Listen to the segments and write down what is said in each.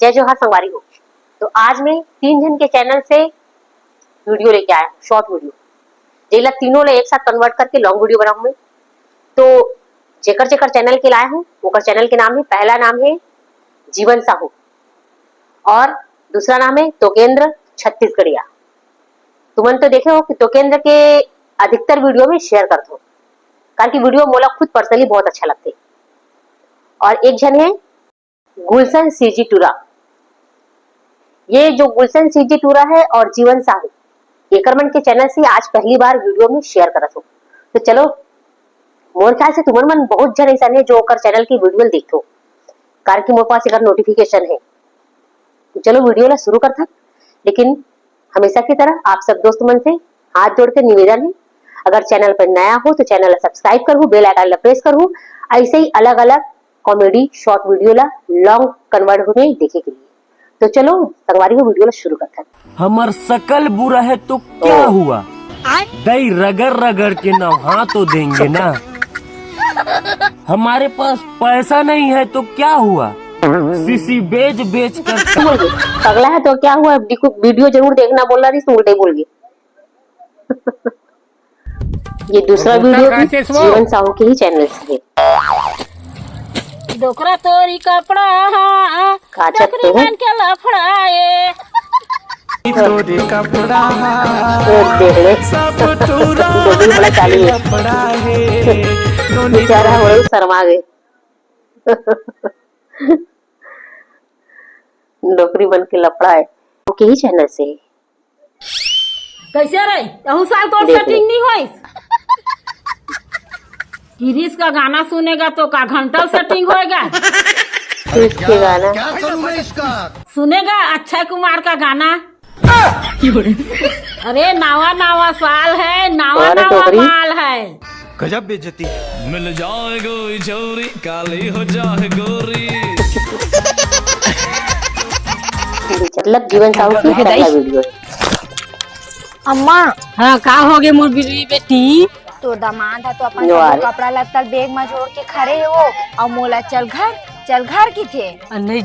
जय जोहार संगवारी हो। तो आज मैं 3 जन के चैनल से वीडियो लेके आया, शॉर्ट वीडियो जेला तीनों ले एक साथ कन्वर्ट करके लॉन्ग वीडियो बनाऊंगी। तो जेकर जेकर चैनल के लाए हूँ ओकर चैनल के नाम है, पहला नाम है जीवन साहू और दूसरा नाम है तोकेंद्र छत्तीसगढ़िया। तुमन तो देखे हो कि तोकेंद्र के अधिकतर वीडियो में शेयर करते हो, कारण की वीडियो मोला खुद पर्सनली बहुत अच्छा लगते। और एक जन है गुलशन सीजी टूरा। ये जो गुलशन सीजी टूरा है और जीवन साहू एकरमन के चैनल से आज पहली बार वीडियो में शेयर करत हो। तो चलो मोर ख्याल से तुमन मन बहुत जन ऐसा है जो ओकर चैनल की वीडियो देखो, कारण की मोर पास एक नोटिफिकेशन है। तो चलो वीडियो ला शुरू करता, लेकिन हमेशा की तरह आप सब दोस्त मन से हाथ जोड़ के निवेदन है, अगर चैनल पर नया हो तो चैनल सब्सक्राइब करू, बेल आइकन ला प्रेस करू, ऐसे ही अलग अलग कॉमेडी शॉर्ट वीडियो ला लॉन्ग कन्वर्ट होने देखे के लिए। तो चलो संगवारी को वीडियो ला शुरू करते हैं। हमर सकल बुरा है तो क्या हुआ, दही रगड़ रगड़ के नहा तो देंगे ना। हमारे पास पैसा नहीं है तो क्या हुआ, सीसी बेच बेच कर। पगला है तो क्या हुआ, वीडियो जरूर देखना बोल रहा थी तो उल्टे बोल गए। ये दूसरा वीडियो भी जीवन साहू के ही चैनल से है। डोकरा तोरी कपड़ा काचक बन के लफड़ाए तोरी कपड़ा सब बड़ा चालू है, बेचारा वही शर्मा गए। नौकरी बन के लफड़ा है के ही चैनल से। कैसे रही अहू साल तो सेटिंग नहीं हुई। गिरीश का गाना सुनेगा तो का घंटा सेटिंग होएगा। इसके गाना सुनेगा अक्षय कुमार का गाना। अरे नावा नावा साल है, नावा नावा माल है। गजब बेइज्जती। मिल जाए गोई चोरी काली हो जाए गोरी। मतलब जीवन साहू की पहला वीडियो है। अम्मा हाँ का हो गए मोर बेटी, तो दामाद है तो अपन सब कपड़ा लत्ता बैग में जोड़ के खड़े हो और मोला चल घर की थे। नहीं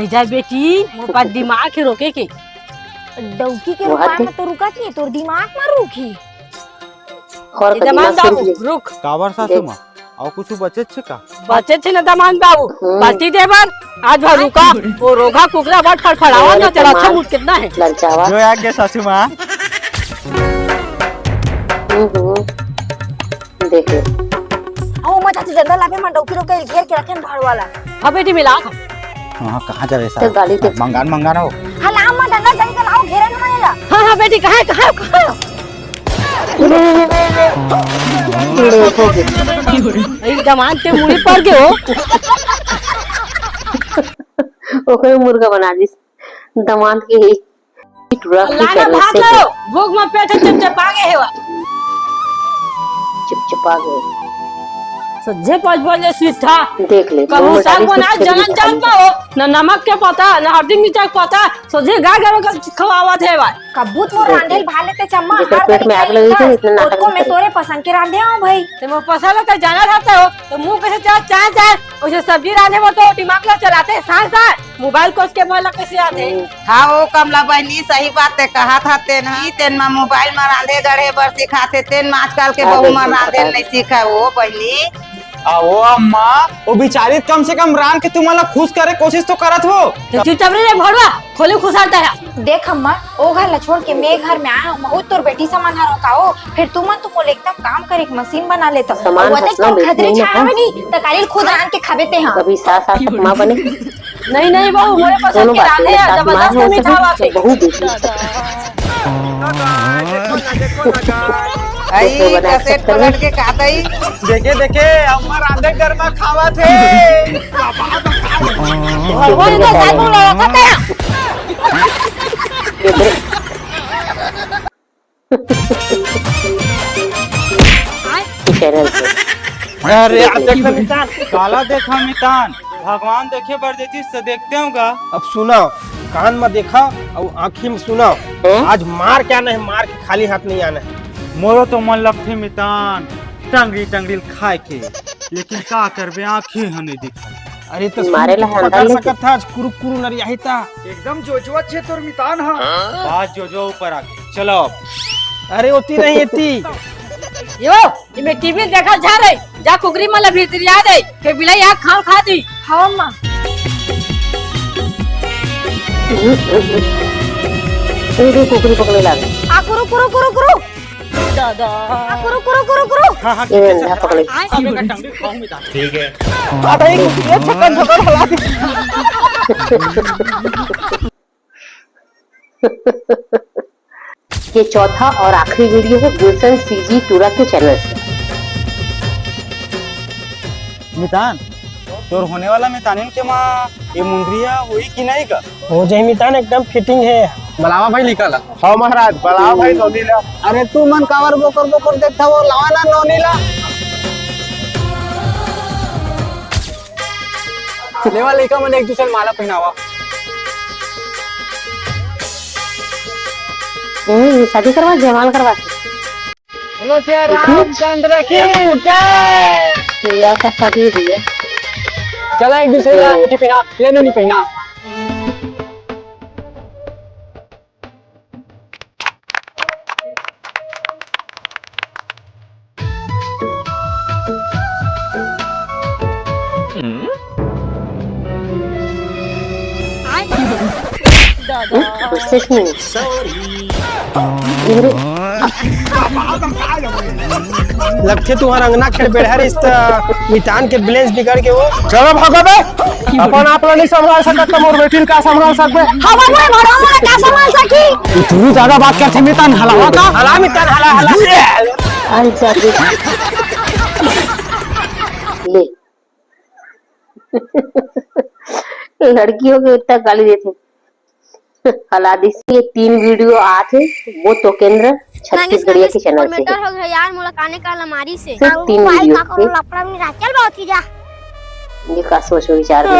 जा बेटी, मोर पास दिमाग है रोके के। डौकी के रुका में तो रुका थी, तोर दिमाग में रुकी। और दमान बाबू रुक कावर सासू मां और कुछ बचे छे का? बचे छे ना दमान बाबू, बाती देवर आज भर रुका। वो रोगा कुकरा बट फड़फड़ावा ना चला अच्छा उठ कितना है ललचावा जो आगे सासू मां देखे। ओ मचा से जंगल लागे मन डौकी रोके घेर के रखे भाड़ वाला। हां बेटी मिला हां कहां जा रे तो गाली साहब मंगान हो। हला अम्मा डंगा चली के लाओ घेरे न मानेला। हां बेटी कहां दमान के मुड़ी पर गए हो। ओके मुर्गा बना दी दमान के ही टुरा की करने से भूख में पेट चिपचिपा गए हो। चिपचिपा गए सज्जे पाँच बजे सीधा देख ले। कबू साग बना जलन जानता हो न नमक के पता न हल्दी मिर्चा के पता, सोझे गाय का खवावा थे भाई। कबूत मोर रांधेल भाले ते चम्मा हर पेट में आग लगी थी इतना नाटक को मैं तोरे पसंद के रांधे हूं भाई। तुम पसंद है तो जाना रहता हो तो मुंह कैसे चाय उसे सब्जी रांधे में तो दिमाग ला चलाते सांस मोबाइल कोच के मोला कैसे आते। हाँ वो कमला बहनी सही बात है, कहा था तेन में मोबाइल में रांधे गढ़े बर सिखाते, तेन में आजकल के बहू में रांधे नहीं सीखा वो बहनी। आओ अम्मा वो बेचारी कम से कम रान के तुम्हारा खुश करे कोशिश तो करत हो। तो चुपचाप रे भड़वा खोले खुशालता है। देख अम्मा ओ घर ला छोड़ के मैं घर में आया हूं, तोर बेटी सामान हरो काओ फिर तुमन तो मोले एकदम काम करे एक मशीन बना लेता सामान तो खदरे छाया बनी त काली खुद रान के खाबेते हां। कभी सास मां बने नहीं बहू मोरे पसंद के रांधे है, जबरदस्त मीठा के बहू बेटी आई कैसे पलट के काटई देखे अम्मा रांधे घर में खावा थे। वो इधर जाए बोल रहा था चैनल से। अरे देखा मितान काला देखा मितान भगवान देखे बर देती से देखते होगा। अब सुनाओ कान में देखा और आँखी में सुनाओ। आज मार क्या नहीं, मार के खाली हाथ नहीं आना है। मोरो तो मन लगते मितान टंगड़ी टंगड़ी खाए के, लेकिन का करबे आँखें हने दिखा। अरे तो मारेला सूट हंडा पकड़ लेके। सकत था कुरु कुरु नरियाही था। बात जो ऊपर आके चलो अब। अरे होती नहीं इतनी। यो इमे टीवी देखल जा रही जा कुकरी मला भीतरिया दे के बिलाई आग खाओ खा दी। हाँ अम्मा। ये कुकरी पकड़ने लगे। आ कुरु कुरु कुरु कुरु दादा आ कुरु कुरु कुरु कुरु। हाँ हाँ ये अंधा पकड़े। ठीक है। अरे ये छकन छकन हला दी। ये चौथा और आखिरी वीडियो है गुलशन सीजी टूरा के चैनल से। मितान तोर होने वाला मितानिन के माँ ये मुंदरिया हुई कि नहीं का? हो जाए मितान एकदम फिटिंग है। बलावा भाई निकाला। हाँ महाराज बलावा भाई नौनीला। अरे तू मन कावर बोकर देखता वो लावाना नौनीला। लेवा लेका मन एक दूसरे माला पहनावा। शादी करवा जयमाल करवा रामचंद्र की या का शादी हुई है। चला एक दूसरे का अंगूठी पहना ये नहीं पहना। कुछ नहीं। लगते तुम्हारा अंगना खेल बैठा रे इस मितान के बैलेंस बिगड़ के वो। चलो भागो बे। अपन आप लोग नहीं संभाल सकत तुम और बेटिन का संभाल सकबे। हाँ बाबू भड़वा वाला क्या संभाल सकी। तू ज्यादा बात करते मितान हलावा का। हला मितान हला हला। ले लड़कियों के इतना गाली देते। हलादिस ये 3 वीडियो आते वो तो केंद्र छत्तीसगढ़िया के चैनल से है। हो गया यार मुलाकाने का अलमारी से सिर्फ 3 वीडियो थे। लपड़ा में चल बहुत ही जा ये का सोच विचार वो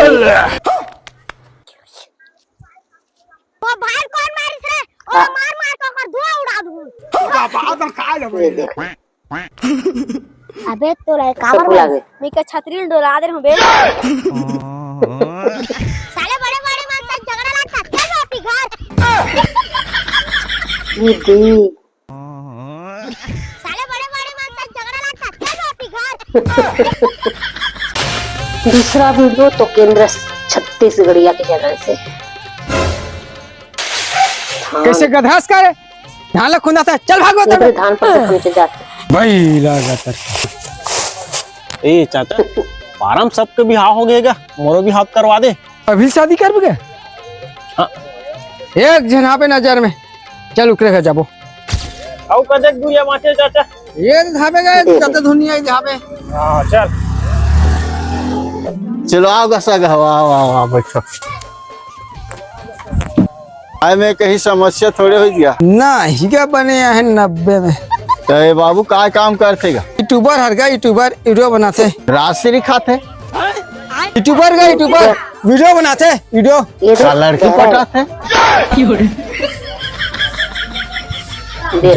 बाहर कौन मारिस रे और मार मार के ओकर धुआं उड़ा दूं। अबे तो रे कावर मी के छतरी डोला दे हबे साले बड़े बड़े मान से झगड़ा लगता चल अपनी घर ये दे साले बड़े बड़े मान से झगड़ा लगता चल अपनी घर। दूसरा वीडियो तो केंद्र छत्तीसगढ़िया के चैनल से। कैसे गधास करे यहाँ लग खुंदा था। चल भागो इधर धान पर से नीचे जाते भाई लगातार। ए चाचा पारम सबके बिहार हो गएगा मोरो भी हाथ करवा दे। अभी शादी कर बगे। एक जना पे नजर में चल उकरे का जाबो। आओ कदक दुनिया माचे चाचा। ये धाबे गए कत दुनिया धाबे। हां चल चलो आओ गसा वाह वाह वाह बैठो। आए में कहीं समस्या थोड़े हो गया ना ही क्या बने हैं 90 में। तो ये बाबू का काम करते गा? यूट्यूबर हर गया यूट्यूबर वीडियो बनाते। राजश्री खाते यूट्यूबर का यूट्यूबर वीडियो बनाते वीडियो। का लड़की पटाते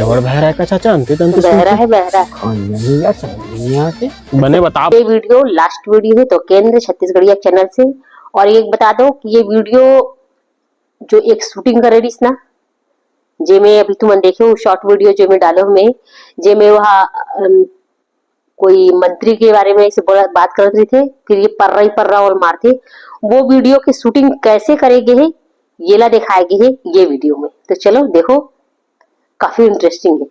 और बहरा का चाचा अंते तंते बहरा है बहरा। बने बता। ये वीडियो लास्ट वीडियो है तो केंद्र छत्तीसगढ़िया चैनल से। और एक बता दो कि ये वीडियो जो एक शूटिंग करे रही ना जे में अभी तुम देखे शॉर्ट वीडियो जो में डालो में जे में वहाँ कोई मंत्री के बारे में से बात कर रहे थे फिर ये पर्रा और मारते वो वीडियो की शूटिंग कैसे करेंगे है ये ला दिखाएंगे है ये वीडियो में। तो चलो देखो काफी इंटरेस्टिंग है।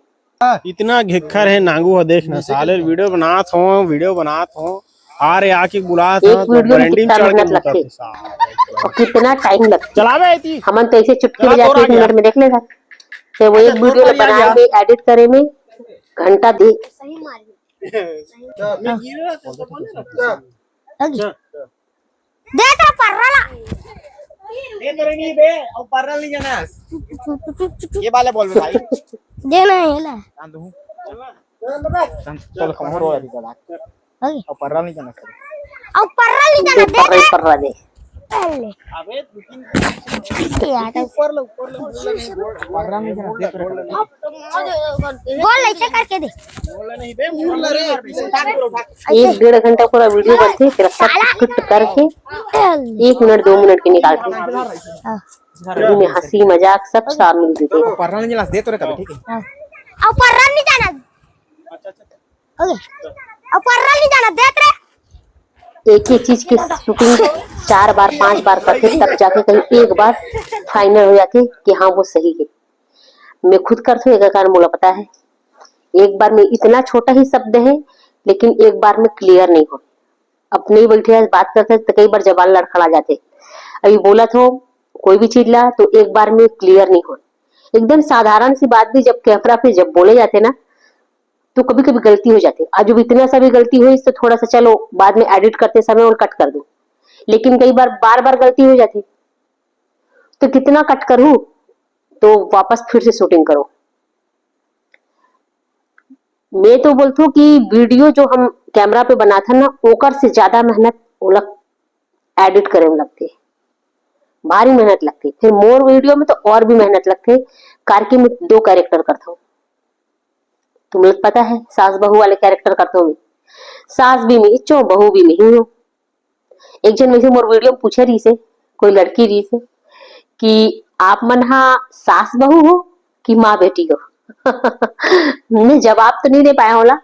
इतना घिक्खर है नांगू हो देखना साले वीडियो बनात हो आ रे आके बुला था एक वीडियो में कितना मेहनत लगती और कितना टाइम लगता चलावे थी। हम तो ऐसे चुटकी बजा के 1 मिनट में देख लेगा। तो वो एक वीडियो बनाए में एडिट करे में घंटा दे। सही मारी दे तो पर्रा दे करे नहीं बे और पर्रा नहीं जाना ये वाले बोल भाई दे ना हेला चल कमर हो अभी जरा और पर्रा नहीं जाना और पर्रा नहीं जाना दे पर्रा दे पहले यार बोल ऐसे करके दे 1-1.5 घंटा पूरा वीडियो बनते फिर सब कट करके 1 मिनट 2 मिनट के निकालते में हंसी मजाक सब शामिल थे। अब पर्रा नहीं जाना ओके अब पर्रा नहीं जाना देख रहे एक ही चीज की शूटिंग 4 बार 5 बार करते तब जाके कहीं एक बार फाइनल हो जाते कि हाँ वो सही है। मैं खुद करती हूँ, एक कारण मुझे पता है एक बार में इतना छोटा ही शब्द है लेकिन एक बार में क्लियर नहीं हो। अपने ही बैठे बात करते तो कई बार जबान लड़खड़ा जाते। अभी बोला तो कोई भी चीज ला तो एक बार में क्लियर नहीं हो। एकदम साधारण सी बात भी जब कैमरा पे जब बोले जाते ना तो कभी कभी गलती हो जाती है। आज जब इतना सा भी गलती हुई तो थोड़ा सा चलो बाद में एडिट करते समय और कट कर दूं, लेकिन कई बार बार बार गलती हो जाती तो कितना कट करूं तो वापस फिर से शूटिंग करो। मैं तो बोलती हूँ कि वीडियो जो हम कैमरा पे बनाता ना ओकर से ज्यादा मेहनत एडिट करे में लगती है, भारी मेहनत लगती है। फिर मोर वीडियो में तो और भी मेहनत लगती है। कारकी में 2 कैरेक्टर करता हूँ, तुम्हें पता है सास बहू वाले कैरेक्टर करता हूँ। सास भी मैं चो बहू भी नहीं हूँ। एक जन वैसे मोर वीडियो में पूछे रही से कोई लड़की रही से कि आप मन हा सास बहू हो कि माँ बेटी हो। मैं जवाब तो नहीं दे पाया होला